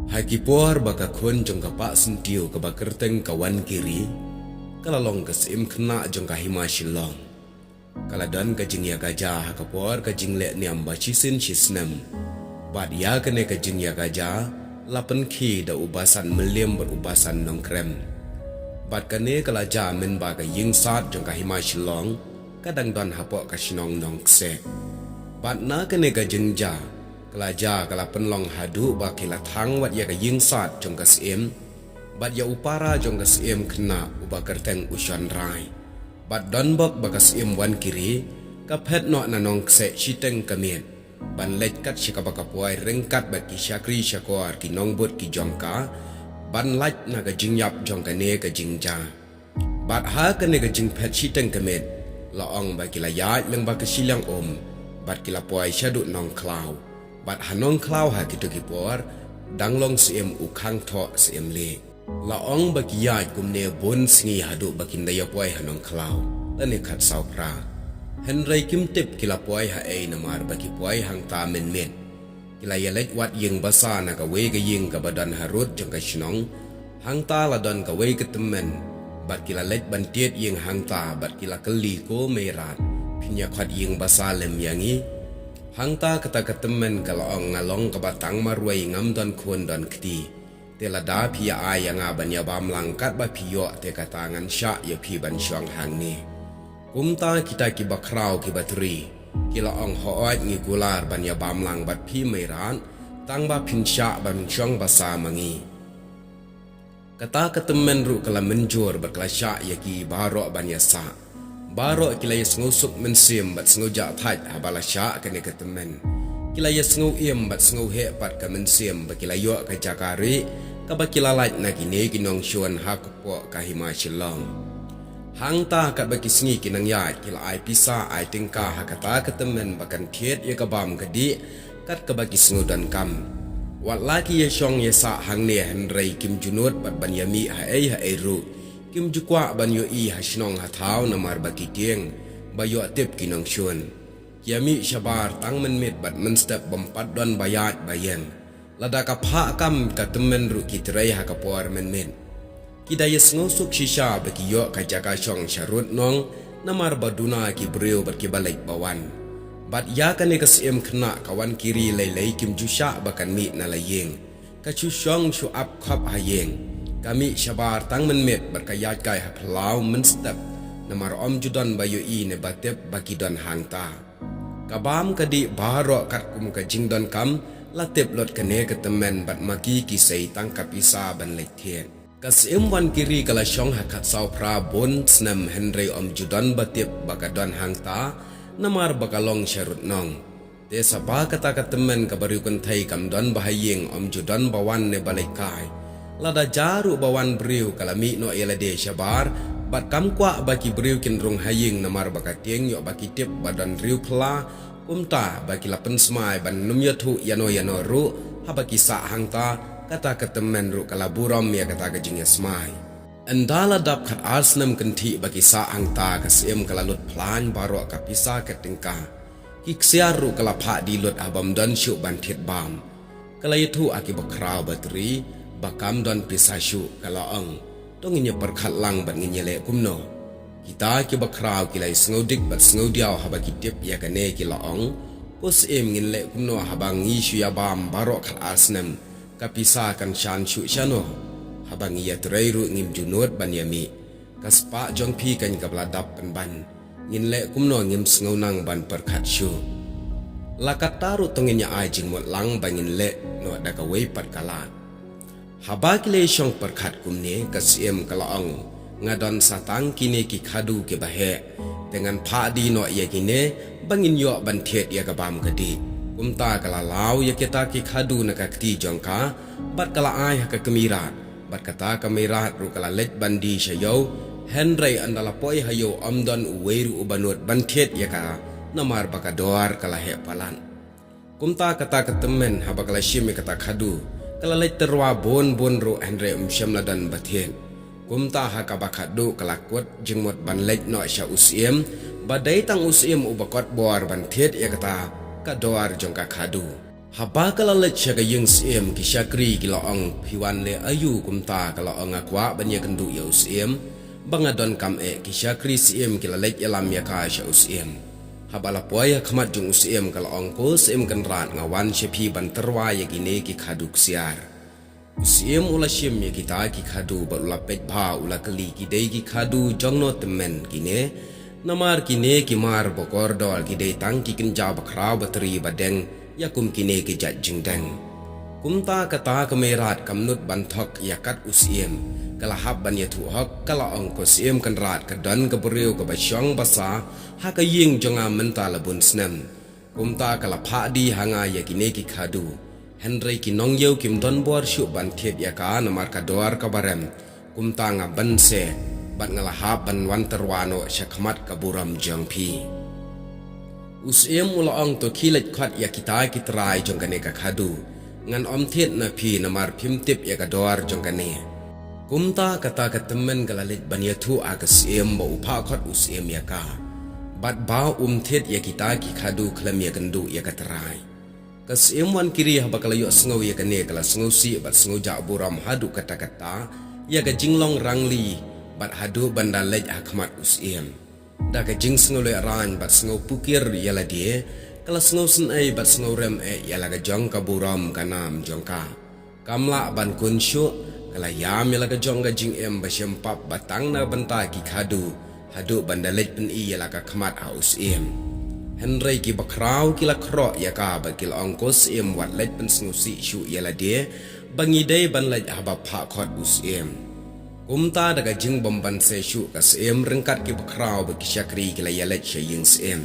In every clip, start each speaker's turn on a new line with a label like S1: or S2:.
S1: Hagipor baka kun jong ka pa sentiu ka bakerteng kawan kiri, kalalong kasim kena jong ka hima shilong. Kaladan ka jing ya gajah hakapor ka jing le niam bacisin shisnem. Bad ya kene ka jing ya gajah, lapan ki da ubasan meliam berubasan nong krem. Bad kene kalaja men baga ying sat jong ka hima shilong, kadang don hapok ka shinong nong kse. Bad na kene ka jing ja, kelaja kala penlong hadu bakila thang wat ya ka ying sat jong ka sim, bad ya upara jong ka sim kena uba kerteng usyan rai. Bad don bok baka sim wan kiri, ka pet no nanong kse shiteng kamit, ban let kat shika baka puai rengkat bat ki syakri syakor ki nongbut ki jongka, ban laj na ka jingyap jong ka ne ka jingja. Bad ha ka ne ka jing pet shiteng kamit, laong bakila yaj leng baka silang bad kila puai syadut nong klau. Bat hanong klau ha kitu kipor, danglong siem ukang thok siem le. Laong bagi yaj kumne bon singi hadu bakin daya puai hanong klau, lani kat sau pra. Henry kim tip kila puai ha namar bagi puai hang ta men men. Kila yalet wat ying basa na kawe ka ying ka badan harut jong ka sinong, hang ta ladon kawe ka temen, bat kila let bantiet ying hang ta bat kila keli ko merat, pinya khat ying basa lem yangi. Hangta kata ketemen kalau ngalong ke batang marwai ngam don kun don keti. Telada pia ayang aban ya bam langkat ba pio te katangan syak ya pi ban syong hang ni. Kumta kita ki bakrau ki bateri. Kila ong hoot ngi gular ban ya bam lang bat pi meran, tang ba pin syak ban syong basa mangi. Kata ketemen ru kala menjur bakla syak ya ki barok ban ya sak. Barok kila ya sengusuk mensim bat sengujak thaj habala syak kene ketemen. Kila ya sengu iem bat sengu he pat ka mensim bakila yok ka jakari ka bakila laj na kini kinong syuan hakupok ka hima shilong. Hang ta kat baki sengi kinang yaj kila ai pisa ai tingkah hakata ketemen bakan thiet ya kabam kedi kat ka baki sengu dan kam. Wat laki ya syong ya sak hang ne Henry Kim Junut bat ban yami ha ru. Kim jukwa ban yo i hasnong hatau namar baki tieng bayo tip kinong syun. Kiami syabar tang men mit bat men step bompat don bayat bayang. Lada ka pha kam ka temen ru kitrai ha kapor men men. Kidaya ngusuk shisha baki yo ka jaga syong syarut nong namar baduna ki breu bat ki balik bawan. Bat ya ka ne kasim kena kawan kiri lei kim jusha bakan mi na layeng. Ka chu syong shu ap khap hayeng. Kami syabar tang menmet berkayat kai haplau menstep namar om judan bayu i ne batep baki don hangta. Kabam kadi barok kat kum ka jingdon kam latep lot kene ke temen bat maki kisai tang kapisa ban letien. Kasim wan kiri kala syong hakat sau pra bon snem Henry om judan batep bakadon hangta namar bakalong syarut nong. Te sabah kata ka temen ka baru kentai kam don bahayeng om judan bawan ne balikai. Lada jaru bawan beriu kalami no elade syabar bat kam kwa baki beriu kinrung haying namar bakatieng yo baki tip badan riu pla umta baki lapen smai ban num yatu yano ru habaki sa hangta kata ketemen ru kalaburam ya kata kajing smai endala dap khat arsnem kenti baki sa hangta kasim kalalut plan baro kapisa ketingka kiksiar ru kalapha dilut abam dan syu ban thit bam kalaytu aki bakrau bateri bakam don pisasyu kalaang tonginya perkhat lang bat nginyele kumno kita ki bakrau kilai sngodik bat snodiaw habaki tip ya kane kilaang pus nginle kumno habang ngi ya bam barok khat asnem kapisa kan shan shu shano habang ya trairu ngim junut ban yami kaspa jong pi kan kabladap kan ban nginle kumno ngim sngonang ban perkhat syu lakataru tonginya ajing mot lang bangin le no da ka wei pat kala. Habakile syong perkhat kumne kasim kalaang ngadon satang kini ki khadu ke bahe dengan phadi no ya kine bangin yo ban thet ya kabam kadi kumta kala law ya kita ki khadu na ka kti jongka bat kala ai ka kemirat bat kata kemirat ru kala let bandi syayo Henry andala poi hayo amdon uweru ubanut ban thet ya ka namar bakador kala he palan kumta kata ketemen habakala shim kata khadu kala let terwa bon ru Henry syamla dan bathen kumta hakabakat do kalakut jengmot ban let no sya usiem badai tang usiem ubakot bor ban thet ya kata kador jongka khadu Haba kala lecha ka yung siem ki syakri ki laong piwan le ayu kumta ka laong akwa banya kendu ya usiem bangadon kam ki syakri siem ki lalek yalam ya ka sya usiem. Haba la poya khamat jung usiem ka laong ko siem kenrat ngawan syepi ban terwa ya gine ki khaduk siar. Usiem ula siem ya kita ki khadu ba ula pet bha ula kali ki dei ki khadu jongno temen gine namar kine ki mar bokor dol ki dei tang ki kenja bakra bateri badeng yakum kine ki jat jingdeng. Kumta kata kemerat kamnut banthok yakat usiem kalahab ban yathu hok kala ongko siem kanrat kadan kebriu ke basyong basa haka ying jonga menta labun snem. Kumta kala phadi hanga yakine ki khadu Henry ki nongyeu kim don bor syu ban thiet yaka namar kador kabarem. Kumta nga banse bat ngalahab ban wanterwano syakmat kaburam jangpi. Usiem ulaong to kilet khat ya kita kitrai jongkane ka khadu ngan om thiet na phi namar phimtip ya kador jongkane. Kumta kata ka temen kalalit ban yathu akasiem ba upha khat usiem ya ka bat ba thiet ya kita ki khadu khlam ya kendu ya katrai kasiem wan kiri ha bakalayo sngo ya kane kala sngo si bat sngo ja buram hadu kata-kata ya ka jinglong rangli bat hadu bandal lej akmat usiem. Da ka jing sngo le ran bat sngo pukir yala die kala sngo sen ai bat sngo rem yala ka jong ka buram kanam jongka kamla ban kun syu kala yam yala ka jong ka jing em ba syempap batang na banta ki khadu hadu bandalej pen i yala ka khamat aus em Henry ki bakrau kila kro ya ka ba kil ongkos em wat lej pen sngo si syu yala die bangi dei ban lej haba pha khot us em. Kumta daga jing bomban se syu ka sem rengkat ki bakrau ba ki syakri kila yalet sying sem.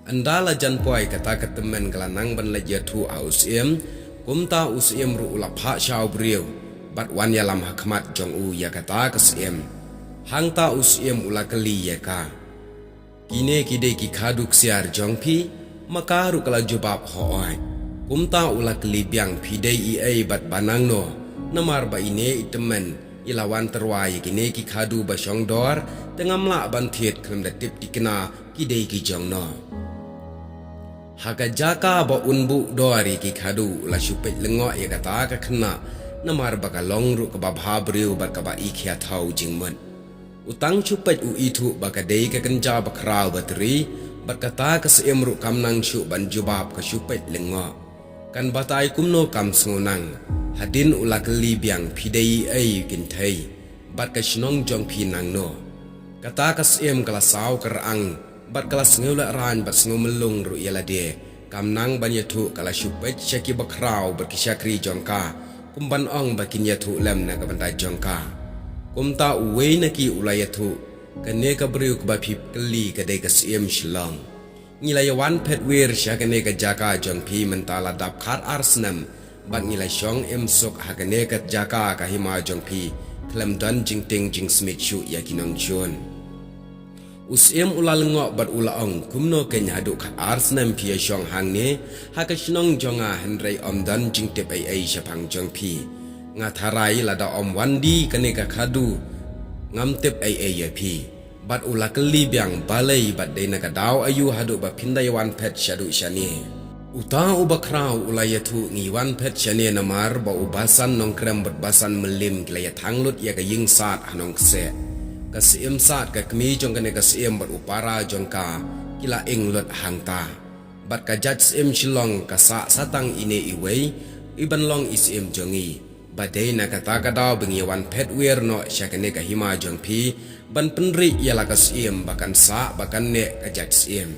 S1: Andala jan poi kata ka temen kala nang ban lej yathu aus em kumta us em ru ula pha syau briu bat wan yalam hakmat jong u ya kata ka sem. Hangta us em ula kali ya ka. Kine ki de ki khaduk siar jong pi maka ru kala jubab hooi. Kumta ula kali biang pi dei i ai bat banang no namar ba ine itemen ilawan terwai kini ki khadu basyong dor tengam la ban thiet khlem da tip tikna ki dei ki jong no haka jaka ba unbu dori ki khadu la syupet lengo ya kata ka khna namar ba ka long ru ka ba bhabriu ba ka ba i khia thau jingmon utang syupet u itu ba ka dei ka kenja ba krau bateri ba kata ka sem ru kam nang syu ban jubab ka syupet lengo kan batai kumno kam sngonang hadin ula kali biang pidei ai kinthai bat ka shnong jong phi nang no kata kas em kala saw kerang bat kala sngola ran bat sngomelung ru yala de kam nang ban yathu kala syupet syaki bakrau bat ki syakri jongka kumban ong bakin yathu lem na ka bandai jongka kumta uwe na ki ula yathu kane ka briu ka ba phip kali ka de kas em shlong ngilay wan pet wir syakane ka jaka jong phi mentala dap khat arsnam bat ngilay syong em sok hakane ka jaka ka hima jong phi klam dan jing ting jing smith shu ya kinong chon usem ulal ngo bat ulaong kumno ken hadu khat arsnam phi syong hang ne haka shnong jonga henry om dan jing tep ai syapang jong phi nga tharai lada om wandi kane ka khadu ngam tep ai ya phi bat ula keli biang balai bat de naga daw ayu hadu ba pindai wan pet syadu syani uta ubakrau ula yathu ngi wan pet syani namar ba ubasan nong krem bat basan melim klaya thanglut ya ka ying sat anong se ka sim sat ka kmi jong kane ka sim bat upara jong ka kila ing lut hangta bat ka jat sim shilong ka sa satang ine iwei iban long isim jongi badai na kata daw bengi wan pet wir no syakane ka hima jong pi ban penri ialah kasiem bahkan sa bahkan ne kajat siem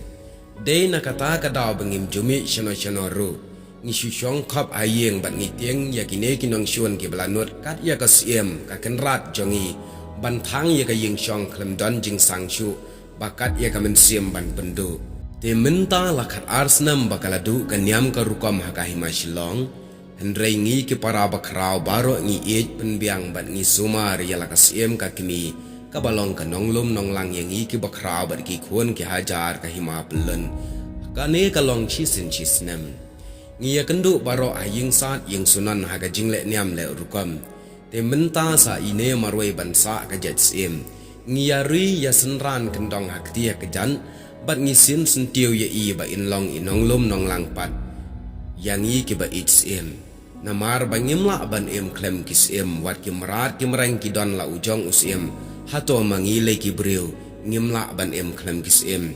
S1: dei na kata daw bengim jumi syano ru ni syong khap ayeng ban ngitieng yakine kinong syun ki belanut kat ya kasiem ka kenrat jongi ban thang ya ka ying syong klem don jing sang syu bakat ya ka men siem ban pendu te menta lakat arsnam bakaladu kanyam ka rukom hakahima shilong Henry ngi ki para bakrau baro ngi ej penbiang ban ngi sumar yala kasiem ka kimi kabalong ka nonglum nonglang yang ngi ki bakrau bat ki khon ki hajar ka hima pelen kane kalong chisin chisnem ngi ya kendu baro aying sat yang sunan haga jingle niam le rukom te menta sa ine marwai ban sa ka jet sim ngi ya ri ya senran kendong hak tia ke jan bat ngi sin sentiu ya i ba in long inonglum nonglang pat yang i ki ba itsem namar bangim la ban klem kisem wat ki marat ki mereng ki don la ujong usem hato mangile ki breu ngim la ban klem kisem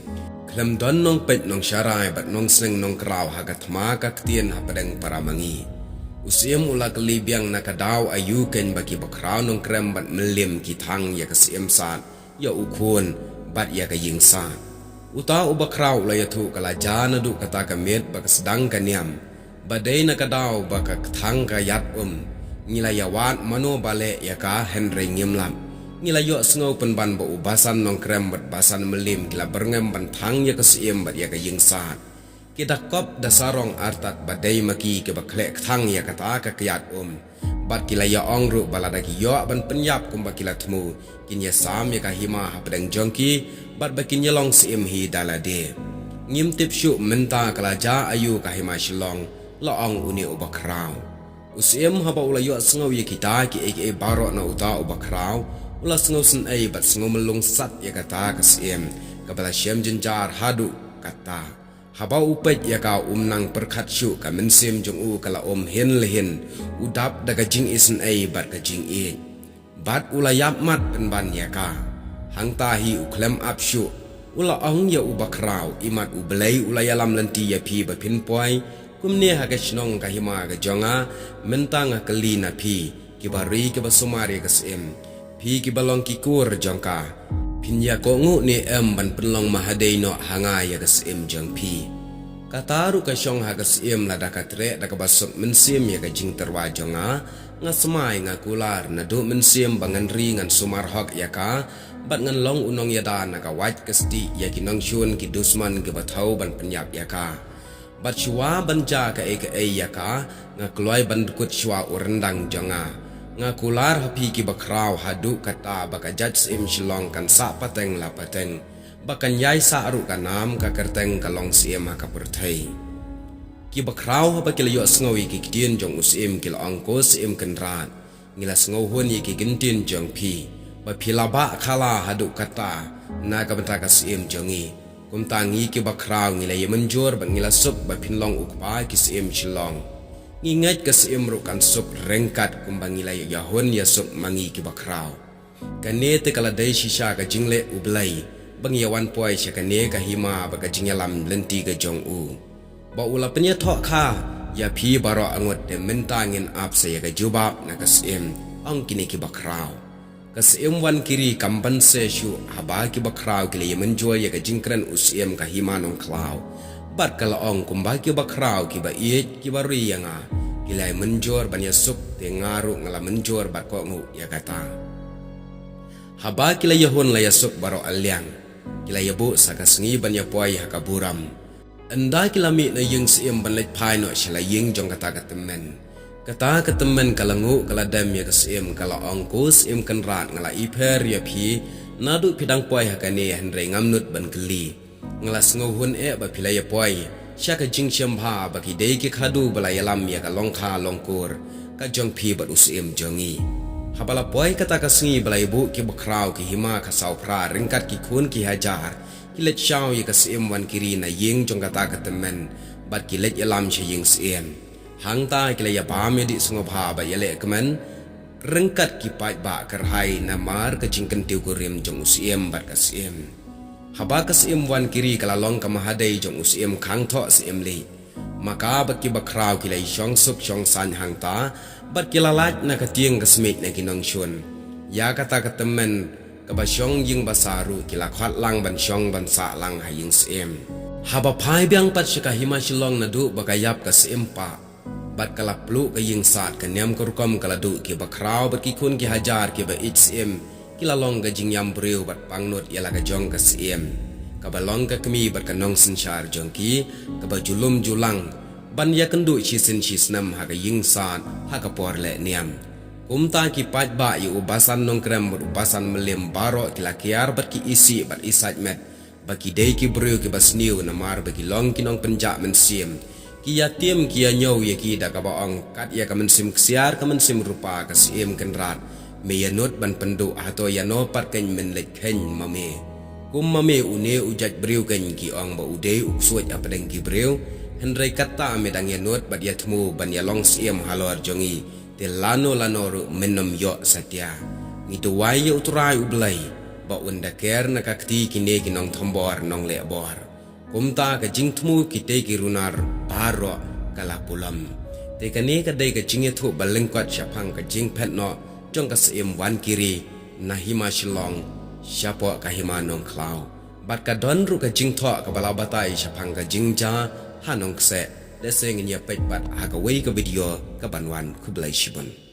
S1: klem don nong pet nong syarai bat nong seng nong kraw hagat ma ka ktien ha padang para mangi usem ula kelibiang nakadaw ayu ken baki bakraw nong krem bat melim ki thang ya kasem sat ya ukun bat ya ka ying sat uta ubakraw la yathu kala jana du kata kamet bak sedang kaniam badai nakadaw baka thang ka yat ngila yawat mano bale ya ka henry ngimlam ngila yo sngo penban ba ubasan nong krem bat basan melim kila berngem ban thang ya kasiem bat ya ka ying sat kita kop dasarong artat badai maki ke baklek thang ya kata ka kiyat bat kila ya ongru balada ki yo ban penyap kum bakila temu kin ya sam ya ka hima hapdang jongki bat bakin yelong sim hi dalade ngim tip syu menta kala ja ayu ka hima shilong la ong uni ubakraw usiem haba ula yo sngo ye kita ki eke baro na uta ubakraw ula sngo sen ai bat sngo melung sat ya kata kasiem kabala syem jenjar hadu kata haba upet ya ka nang perkhat syu ka mensim jong u kala hen lehin udap daga jing isen ai bat ka jing e bat ula yap mat penban ya ka hang tahi uklem ap syu ula ong ya ubakraw imat ublei ula yalam lenti ya pi ba pinpoi kumne ha ka shnong ka hima ka jonga mentang ka lina phi ki bari ki basumari ka sem phi ki balong ki kur jongka pinya ko ngu ni ban penlong mahadei no hanga ya ka sem jong phi kataru ka shong ha ka sem la da ka tre da ka basuk mensim ya ka jing terwa jonga nga semai nga kular na do mensim bangan ri ngan sumar hok ya ka bat ngan long unong ya da na ka wat ka sti ya ki nong shun ki dusman ki bathau ban penyap ya ka bat shua banja ka eke ya ka nga kloy ban kut shua urendang jonga nga kular hapi ki bakraw hadu kata baka judge im shilong kan sa pateng la pateng bakan yai sa aru kanam ka kerteng kalong siem ka perthai ki bakraw haba ki yo sngowi ki kidien jong usim ki angko sim kenrat ngila sngow hun yi ki gintin jong phi ba philaba khala hadu kata na ka banta ka sim jongi kum tangi ki bakraw ngila ye menjur ban ngila sup ba pinlong ukpa ki sim shilong ngingat ka sim ru kan sup rengkat kum bang ngila ye yahun ya sup mangi ki bakraw kane te kala dai shisha ka jingle ublai bang yawan poi sha kane ka hima ba ka jingyalam lenti ka jong u ba ula penya tho kha ya phi baro angot de mentangin ap se ya ka jubab na ka sim ang kini ki bakraw kasim wan kiri kampan se shu haba ki bakraw kile yemenjoy ya ka jingkran usiem ka himanong klaw bat kala ong kumba ki bakraw ki ba iet ki bari yanga kila menjor ban ya sup te ngaru ngala menjor bat ko ngu ya kata haba kila yahun la ya sup baro alyang kila yabu saka sengi ban ya poi ha kaburam anda kila mi na yung siem ban lek pai no shala ying jong kata katemen kata ketemen kalangu kala dam ya kasim kala ongkus im kenrat ngala iper ya phi nadu pidang poi hakane henre ngamnut ban keli ngala sngohun ba phila ya poi shaka jing shambha ba ki dei ki khadu bala yalam ya ka longkha longkur ka jong phi bat usim jongi habala poi kata kasingi bala ibu ki bakraw ki hima ka sau pra ringkat ki khun ki hajar ki let shaw ya kasim wan kiri na ying jong kata ketemen bat ki let yalam she ying sim hang ta kila ya pame di sungo bha ba yale kemen rengkat ki pai ba kerhai namar ke jingken tiu kurim jong usiem bat kasim haba kasim wan kiri kala long ka mahadai jong usiem khang tho sim li maka ba ki bakraw kila shong suk shong san hang ta bat kila lat na ka tieng kasmit na kinong shun ya kata ketemen ka ba shong ying basaru kila khat lang ban shong ban sa lang haying sim haba pai biang pat shika hima shilong na du bagayap kasim pa bat kala plu ka ying sat ka nyam kurkom kala du ki bakraw bat ki kun ki hajar ki ba hm kila long ka jing yam breu bat pangnut yala ka jong ka sim ka balong ka kemi bat ka nong sin char jong ki ka ba julum julang ban ya kendu chi sin chi snam ha ka ying sat ha ka por le niam umta ki pat ba yu ubasan nong krem bat ubasan melim baro kila kiar bat ki isi bat isat met baki dei ki breu ki basniu na mar baki long ki nong penjak mensim kia tim kia nyau ya ki da ka baong kat ya ka mensim ksiar ka mensim rupa ka sim kenrat me ya not ban pendu ato ya no pat ken men lek ken mame kum mame une ujat breu ken ki ong ba ude uksuat apa deng ki breu Henry kata medang ya not bad ya temu ban ya long siem halor jongi te lano ru menom yo satya ngitu wai uturai ublai ba unda ker na kakti kine ginong thombor nong le bor kumta ka jing temu kite ki runar baro kala pulam te kane ka dai ka jinge thu balengkot syapang ka jing pet no jong ka siem wan kiri na hima shilong syapo ka hima nong klau bat ka don ru ka jing tho ka balabatai syapang ka jing ja hanong se deseng nya pet bat ha ka wei ka video ka banwan ku blai shibun